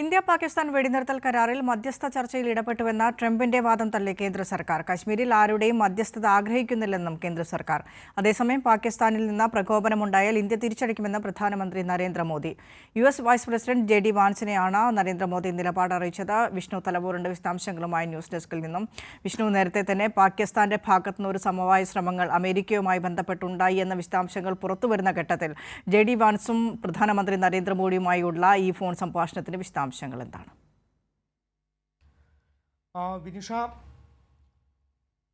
India Pakistan വെടിനിർത്തൽ കരാറിൽ മധ്യസ്ഥ ചർച്ചയിൽ ഇടപെട്ടുവെന്ന ട്രംപിന്റെ വാദം തള്ളി കേന്ദ്ര സർക്കാർ. കശ്മീരിൽ ആരുടെയും മധ്യസ്ഥത ആഗ്രഹിക്കുന്നില്ലെന്നും കേന്ദ്ര സർക്കാർ. അതേസമയം പാകിസ്ഥാനിൽ നിന്ന് പ്രകോപനമുണ്ടായാൽ ഇന്ത്യ തിരിച്ചടിക്കുമെന്ന് പ്രധാനമന്ത്രി Narendra Modi. US vice president JD വാൻസിനെയാണ് നരേന്ദ്രമോദി നിലപാട് അറിയിച്ചത്. വിഷ്ണു തലവൂറിന്റെ വിശദാംശങ്ങളുമായി ന്യൂസ് ഡെസ്കിൽ നിന്നും. വിഷ്ണു, നേരത്തെ തന്നെ പാകിസ്ഥാന്റെ ഭാഗത്തുനിന്ന് ഒരു സമവായ ശ്രമങ്ങൾ അമേരിക്കയുമായി ബന്ധപ്പെട്ടുണ്ടായി എന്ന വിശദാംശങ്ങൾ പുറത്തുവരുന്ന ഘട്ടത്തിൽ JD വാൻസും പ്രധാനമന്ത്രി നരേന്ദ്രമോദിയുമായുള്ള ഈ ഫോൺ സംഭാഷണത്തിന്റെ വിശദാംശങ്ങൾ എന്താണ്? വിനിഷ,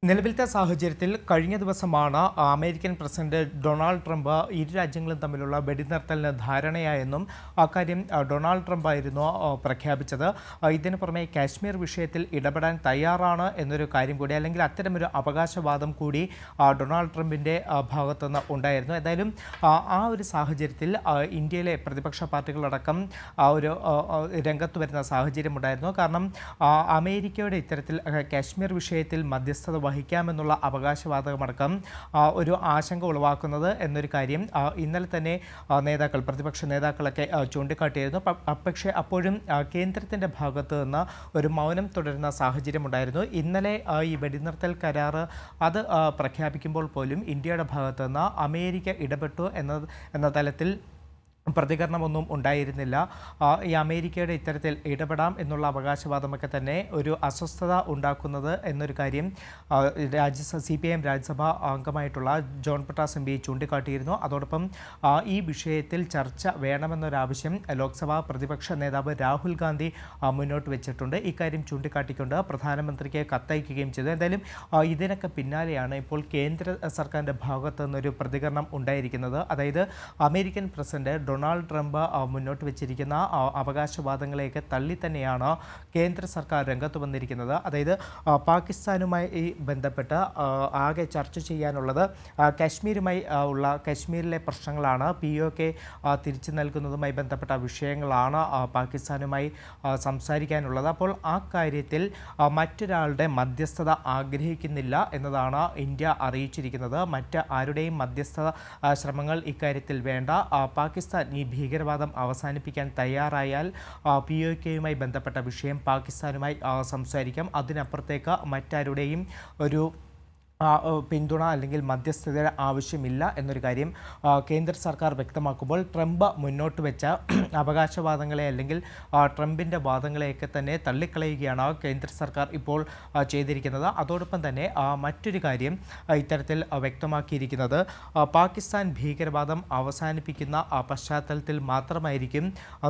നിലവിലത്തെ സാഹചര്യത്തിൽ കഴിഞ്ഞ ദിവസമാണ് അമേരിക്കൻ പ്രസിഡന്റ് ഡൊണാൾഡ് ട്രംപ് ഇരു രാജ്യങ്ങളും തമ്മിലുള്ള വെടിനിർത്തലിന് ധാരണയായെന്നും അക്കാര്യം ഡൊണാൾഡ് ട്രംപ് ആയിരുന്നു പ്രഖ്യാപിച്ചത്. ഇതിനു പുറമെ കാശ്മീർ വിഷയത്തിൽ ഇടപെടാൻ തയ്യാറാണ് എന്നൊരു കാര്യം കൂടി, അല്ലെങ്കിൽ അത്തരമൊരു അവകാശവാദം കൂടി ഡൊണാൾഡ് ട്രംപിൻ്റെ ഭാഗത്തുനിന്ന് ഉണ്ടായിരുന്നു. എന്തായാലും ആ ഒരു സാഹചര്യത്തിൽ ഇന്ത്യയിലെ പ്രതിപക്ഷ പാർട്ടികളടക്കം ഒരു രംഗത്ത് വരുന്ന സാഹചര്യമുണ്ടായിരുന്നു. കാരണം അമേരിക്കയുടെ ഇത്തരത്തിൽ കാശ്മീർ വിഷയത്തിൽ മധ്യസ്ഥത വഹിക്കാമെന്നുള്ള അവകാശവാദമടക്കം ഒരു ആശങ്ക ഉളവാക്കുന്നത് എന്നൊരു കാര്യം ഇന്നലെ തന്നെ പ്രതിപക്ഷ നേതാക്കളൊക്കെ ചൂണ്ടിക്കാട്ടിയിരുന്നു. പക്ഷേ അപ്പോഴും കേന്ദ്രത്തിൻ്റെ ഭാഗത്ത് നിന്ന് ഒരു മൗനം തുടരുന്ന സാഹചര്യമുണ്ടായിരുന്നു. ഇന്നലെ ഈ വെടിനിർത്തൽ കരാർ അത് പ്രഖ്യാപിക്കുമ്പോൾ പോലും ഇന്ത്യയുടെ ഭാഗത്ത് നിന്ന് അമേരിക്ക ഇടപെട്ടു എന്ന തലത്തിൽ പ്രതികരണമൊന്നും ഉണ്ടായിരുന്നില്ല. ഈ അമേരിക്കയുടെ ഇത്തരത്തിൽ ഇടപെടാം എന്നുള്ള അവകാശവാദമൊക്കെ തന്നെ ഒരു അസ്വസ്ഥത ഉണ്ടാക്കുന്നത് എന്നൊരു കാര്യം CPIM രാജ്യസഭാ അംഗമായിട്ടുള്ള ജോൺ ബ്രിട്ടാസ് MP ചൂണ്ടിക്കാട്ടിയിരുന്നു. അതോടൊപ്പം ഈ വിഷയത്തിൽ ചർച്ച വേണമെന്നൊരാവശ്യം ലോക്സഭാ പ്രതിപക്ഷ നേതാവ് രാഹുൽ ഗാന്ധി മുന്നോട്ട് വെച്ചിട്ടുണ്ട്. ഇക്കാര്യം ചൂണ്ടിക്കാട്ടിക്കൊണ്ട് പ്രധാനമന്ത്രിക്ക് കത്തയക്കുകയും ചെയ്തു. എന്തായാലും ഇതിനൊക്കെ പിന്നാലെയാണ് ഇപ്പോൾ കേന്ദ്ര സർക്കാരിൻ്റെ ഭാഗത്തു നിന്നൊരു പ്രതികരണം ഉണ്ടായിരിക്കുന്നത്. അതായത് അമേരിക്കൻ പ്രസിഡന്റ് ഡൊണാൾഡ് ട്രംപ് മുന്നോട്ട് വെച്ചിരിക്കുന്ന അവകാശവാദങ്ങളെയൊക്കെ തള്ളി തന്നെയാണ് കേന്ദ്ര സർക്കാർ രംഗത്ത് വന്നിരിക്കുന്നത്. അതായത് പാകിസ്ഥാനുമായി ബന്ധപ്പെട്ട് ആകെ ചർച്ച ചെയ്യാനുള്ളത് കാശ്മീരുമായി ഉള്ള കാശ്മീരിലെ പ്രശ്നങ്ങളാണ്. POK തിരിച്ചു നൽകുന്നതുമായി ബന്ധപ്പെട്ട വിഷയങ്ങളാണ് പാകിസ്ഥാനുമായി സംസാരിക്കാനുള്ളത്. അപ്പോൾ ആ കാര്യത്തിൽ മറ്റൊരാളുടെ മധ്യസ്ഥത ആഗ്രഹിക്കുന്നില്ല എന്നതാണ് ഇന്ത്യ അറിയിച്ചിരിക്കുന്നത്. മറ്റ് ആരുടെയും മധ്യസ്ഥ ശ്രമങ്ങൾ ഇക്കാര്യത്തിൽ വേണ്ട. പാകിസ്ഥാൻ ഈ ഭീകരവാദം അവസാനിപ്പിക്കാൻ തയ്യാറായാൽ POKയുമായി ബന്ധപ്പെട്ട വിഷയം പാകിസ്ഥാനുമായി സംസാരിക്കാം. അതിനപ്പുറത്തേക്ക് മറ്റാരുടെയും ഒരു പിന്തുണ അല്ലെങ്കിൽ മധ്യസ്ഥതയുടെ ആവശ്യമില്ല എന്നൊരു കാര്യം കേന്ദ്ര സർക്കാർ വ്യക്തമാക്കുമ്പോൾ ട്രംപ് മുന്നോട്ട് വെച്ച അവകാശവാദങ്ങളെ അല്ലെങ്കിൽ ട്രംപിൻ്റെ വാദങ്ങളെയൊക്കെ തന്നെ തള്ളിക്കളയുകയാണ് കേന്ദ്ര സർക്കാർ ഇപ്പോൾ ചെയ്തിരിക്കുന്നത്. അതോടൊപ്പം തന്നെ മറ്റൊരു കാര്യം ഇത്തരത്തിൽ വ്യക്തമാക്കിയിരിക്കുന്നത് പാകിസ്ഥാൻ ഭീകരവാദം അവസാനിപ്പിക്കുന്ന പശ്ചാത്തലത്തിൽ മാത്രമായിരിക്കും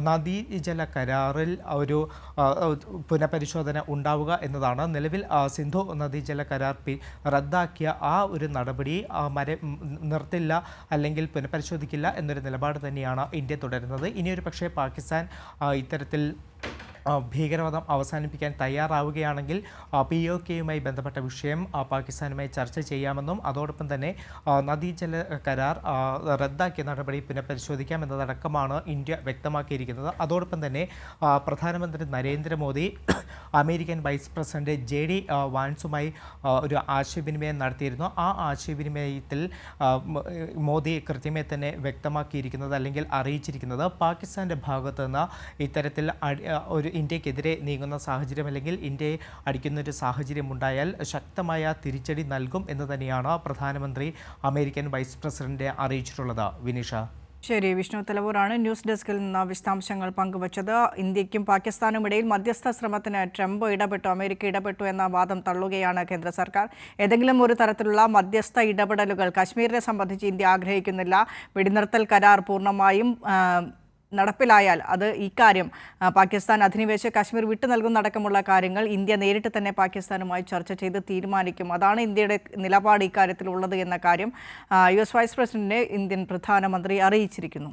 നദീജല കരാറിൽ ഒരു പുനഃപരിശോധന ഉണ്ടാവുക എന്നതാണ്. നിലവിൽ സിന്ധു നദീജല കരാർ റദ്ദാക്കിയ ആ ഒരു നടപടി നിർത്തില്ല അല്ലെങ്കിൽ പുനഃപരിശോധിക്കില്ല എന്നൊരു നിലപാട് തന്നെയാണ് ഇന്ത്യ തുടരുന്നത്. ഇനിയൊരു പക്ഷേ പാകിസ്ഥാൻ ഇത്തരത്തിൽ ഭീകരവാദം അവസാനിപ്പിക്കാൻ തയ്യാറാവുകയാണെങ്കിൽ POKയുമായി ബന്ധപ്പെട്ട വിഷയം പാകിസ്ഥാനുമായി ചർച്ച ചെയ്യാമെന്നും അതോടൊപ്പം തന്നെ നദീജല കരാർ റദ്ദാക്കിയ നടപടി പുനഃപരിശോധിക്കാം എന്നതടക്കമാണ് ഇന്ത്യ വ്യക്തമാക്കിയിരിക്കുന്നത്. അതോടൊപ്പം തന്നെ പ്രധാനമന്ത്രി Narendra Modi American vice president JD വാൻസുമായി ഒരു ആശയവിനിമയം നടത്തിയിരുന്നു. ആ ആശയവിനിമയത്തിൽ മോദി കൃത്യമായി തന്നെ വ്യക്തമാക്കിയിരിക്കുന്നത് അല്ലെങ്കിൽ അറിയിച്ചിരിക്കുന്നത് പാകിസ്ഥാൻ്റെ ഭാഗത്തു നിന്ന് ഇത്തരത്തിൽ ഒരു ഇന്ത്യക്കെതിരെ നീങ്ങുന്ന സാഹചര്യം അല്ലെങ്കിൽ ഇന്ത്യയെ അടിക്കുന്നൊരു സാഹചര്യം ഉണ്ടായാൽ ശക്തമായ തിരിച്ചടി നൽകും എന്ന് തന്നെയാണ് പ്രധാനമന്ത്രി അമേരിക്കൻ വൈസ് പ്രസിഡന്റ് അറിയിച്ചിട്ടുള്ളത്. വിനിഷ. ശരി, വിഷ്ണു തലവൂറാണ് ന്യൂസ് ഡെസ്കിൽ നിന്ന് വിശദാംശങ്ങൾ പങ്കുവച്ചത്. ഇന്ത്യക്കും പാകിസ്ഥാനും ഇടയിൽ മധ്യസ്ഥ ശ്രമത്തിന് ട്രംപ് ഇടപെട്ടു, അമേരിക്ക ഇടപെട്ടു എന്ന വാദം തള്ളുകയാണ് കേന്ദ്ര സർക്കാർ. ഏതെങ്കിലും ഒരു തരത്തിലുള്ള മധ്യസ്ഥ ഇടപെടലുകൾ കശ്മീരിനെ സംബന്ധിച്ച് ഇന്ത്യ ആഗ്രഹിക്കുന്നില്ല. വെടിനിർത്തൽ കരാർ പൂർണ്ണമായും നടപ്പിലായാൽ അത് ഇക്കാര്യം പാകിസ്ഥാൻ അധിനിവേശ കശ്മീർ വിട്ടു നൽകുന്നതടക്കമുള്ള കാര്യങ്ങൾ ഇന്ത്യ നേരിട്ട് തന്നെ പാകിസ്ഥാനുമായി ചർച്ച ചെയ്ത് തീരുമാനിക്കും. അതാണ് ഇന്ത്യയുടെ നിലപാട് ഇക്കാര്യത്തിലുള്ളത് എന്ന കാര്യം US വൈസ് പ്രസിഡന്റിനെ ഇന്ത്യൻ പ്രധാനമന്ത്രി അറിയിച്ചിരിക്കുന്നു.